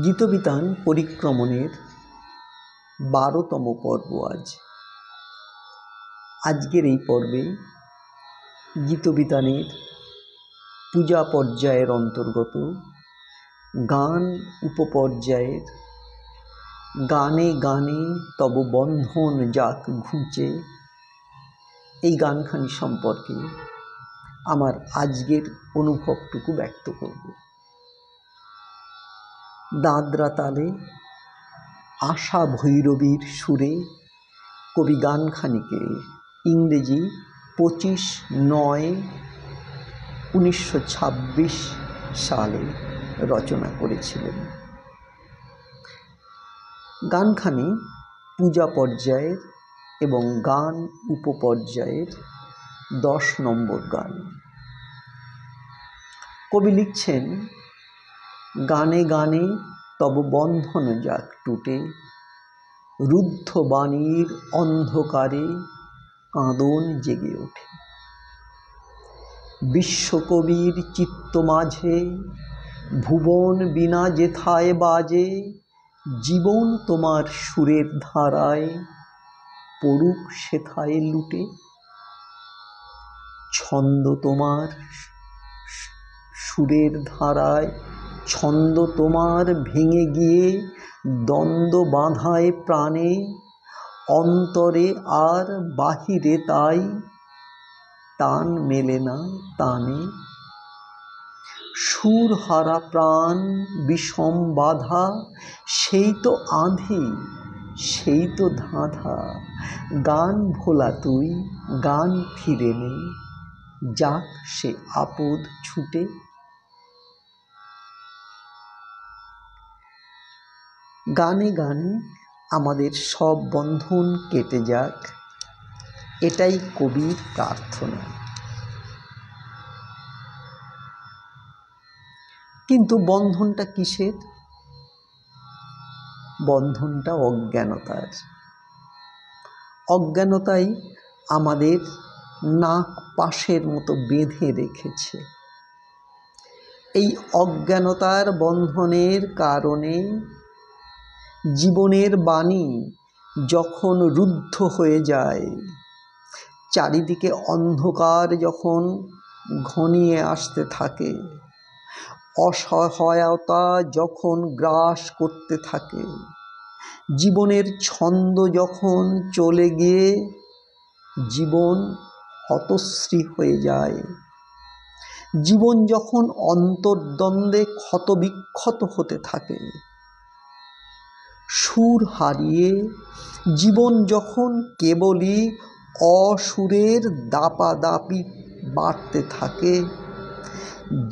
গীতবিতান পরিক্রমণের 12তম পর্ব আজকের এই পর্বে গীতবিতানের পূজা পর্যায়ের অন্তর্গত গান উপপর্যায়ের গানে গানে তব বন্ধন যাক ঘুঁচে এই গানখানি সম্পর্কে আমার আজকের অনুভবটুকু ব্যক্ত করব। দাদরা তালে আশা ভৈরবীর সুরে কবি গানখানিকে ইংরেজি 25/9/1926 সালে রচনা করেছিলেন। গানখানি পূজা পর্যায়ের এবং গান উপপর্যায়ের 10 নম্বর গান। কবি লিখছেন, গানে গানে তব বন্ধন যাক টুটে, রুদ্ধ বাণীর অন্ধকারে কাঁদন জেগে ওঠে। বিশ্বকবির চিত্ত মাঝে ভুবন বীণা যেথায় বাজে, জীবন তোমার সুরের ধারায় পড়ুক সেথায় লুটে। ছন্দ তোমার সুরের ধারায়, ছন্দ তোমার ভেঙে গিয়ে দ্বন্দ্ব বাঁধায় প্রাণে, অন্তরে আর বাহিরে তাই টান মেলে না টানে। সুর হারা প্রাণ বিষম বাধা, সেই তো আঁধি সেই তো ধাঁধা, গান ভোলা তুই গান ফিরে নে, যাক সে আপদ ছুটে। গানে গানে আমাদের সব বন্ধন কেটে যাক, এটাই কবির প্রার্থনা। কিন্তু বন্ধনটা কিসের? বন্ধনটা অজ্ঞানতার। অজ্ঞানতাই আমাদের নাক পাশের মতো বেঁধে রেখেছে। এই অজ্ঞানতার বন্ধনের কারণে জীবনের বাণী যখন রুদ্ধ হয়ে যায়, চারিদিকে অন্ধকার যখন ঘনিয়ে আসতে থাকে, অসহায়তা যখন গ্রাস করতে থাকে, জীবনের ছন্দ যখন চলে গিয়ে জীবন হতশ্রী হয়ে যায়, জীবন যখন অন্তর্দ্বন্দ্বে ক্ষতবিক্ষত হতে থাকে, সুর হারিয়ে জীবন যখন কেবলই অসুরের দাপাদাপি বাড়তে থাকে,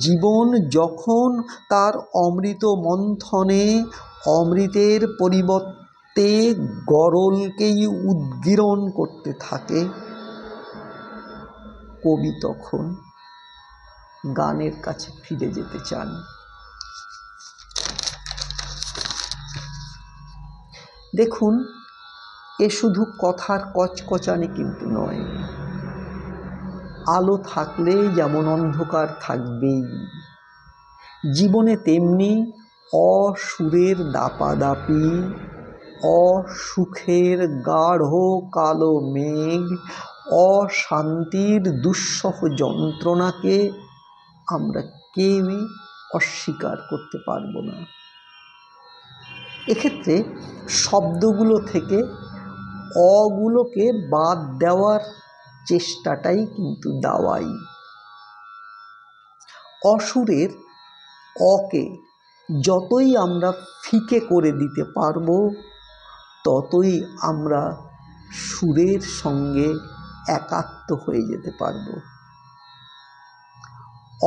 জীবন যখন তার অমৃত মন্থনে অমৃতের পরিবর্তে গরলকেই উদ্গীরণ করতে থাকে, কবি তখন গানের কাছে ফিরে যেতে চান। দেখুন, এ শুধু কথার কচকচানি কিন্তু নয়। আলো থাকলে যেমন অন্ধকার থাকবেই, জীবনে তেমনি অসুরের দাপাদাপি, অসুখের গাঢ় কালো মেঘ, অশান্তির দুঃসহ যন্ত্রণাকে আমরা কেউই অস্বীকার করতে পারব না। এক্ষেত্রে শব্দগুলো থেকে অগুলোকে বাদ দেওয়ার চেষ্টাটাই কিন্তু দাওয়াই। অসুরের অকে যতই আমরা ফিকে করে দিতে পারবো, ততই আমরা সুরের সঙ্গে একাত্ম হয়ে যেতে পারবো।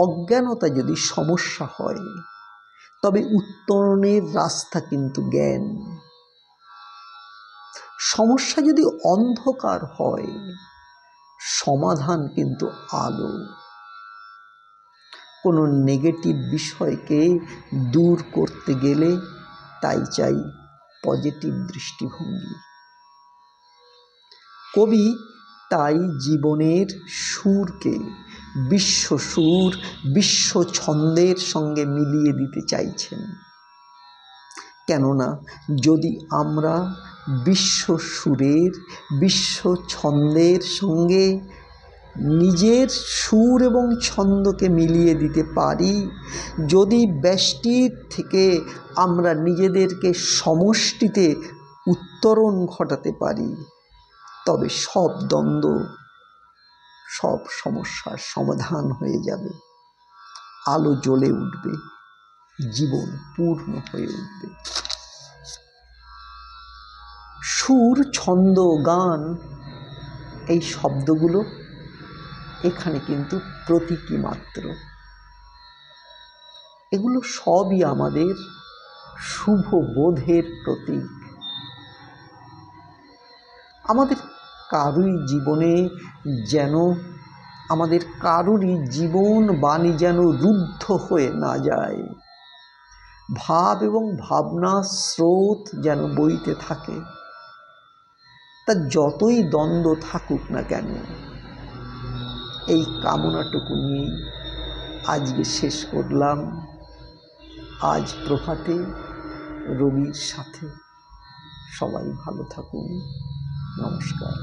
অজ্ঞানতা যদি সমস্যা হয়, তবে উত্তরণের রাস্তা কিন্তু জ্ঞান। সমস্যা যদি অন্ধকার হয়, সমাধান কিন্তু আলো। কোনো নেগেটিভ বিষয়কে দূর করতে গেলে তাই চাই পজিটিভ দৃষ্টিভঙ্গি। কবি তাই জীবনের সুরকে বিশ্ব সুর, বিশ্ব ছন্দের সঙ্গে মিলিয়ে দিতে চাইছেন। কেননা যদি আমরা বিশ্ব সুরের, বিশ্ব ছন্দের সঙ্গে নিজের সুর এবং ছন্দকে মিলিয়ে দিতে পারি, যদি ব্যষ্টির থেকে আমরা নিজেদেরকে সমষ্টিতে উত্তরণ ঘটাতে পারি, তবে সব দ্বন্দ্ব, সব সমস্যার সমাধান হয়ে যাবে, আলো জ্বলে উঠবে, জীবন পূর্ণ হয়ে উঠবে। সুর, ছন্দ, গান, এই শব্দগুলো এখানে কিন্তু প্রতীকী মাত্র। এগুলো সবই আমাদের শুভ বোধের প্রতীক। আমাদের কারুরই জীবনে যেন, আমাদের কারুরই জীবন বাণী যেন রুদ্ধ হয়ে না যায়, ভাব এবং ভাবনার স্রোত যেন বইতে থাকে। তা যতই দ্বন্দ্ব থাকুক না কেন, এই কামনাটুকু নিয়েই আজকে শেষ করলাম। আজ প্রভাতে রবির সাথে। সবাই ভালো থাকুন। নমস্কার।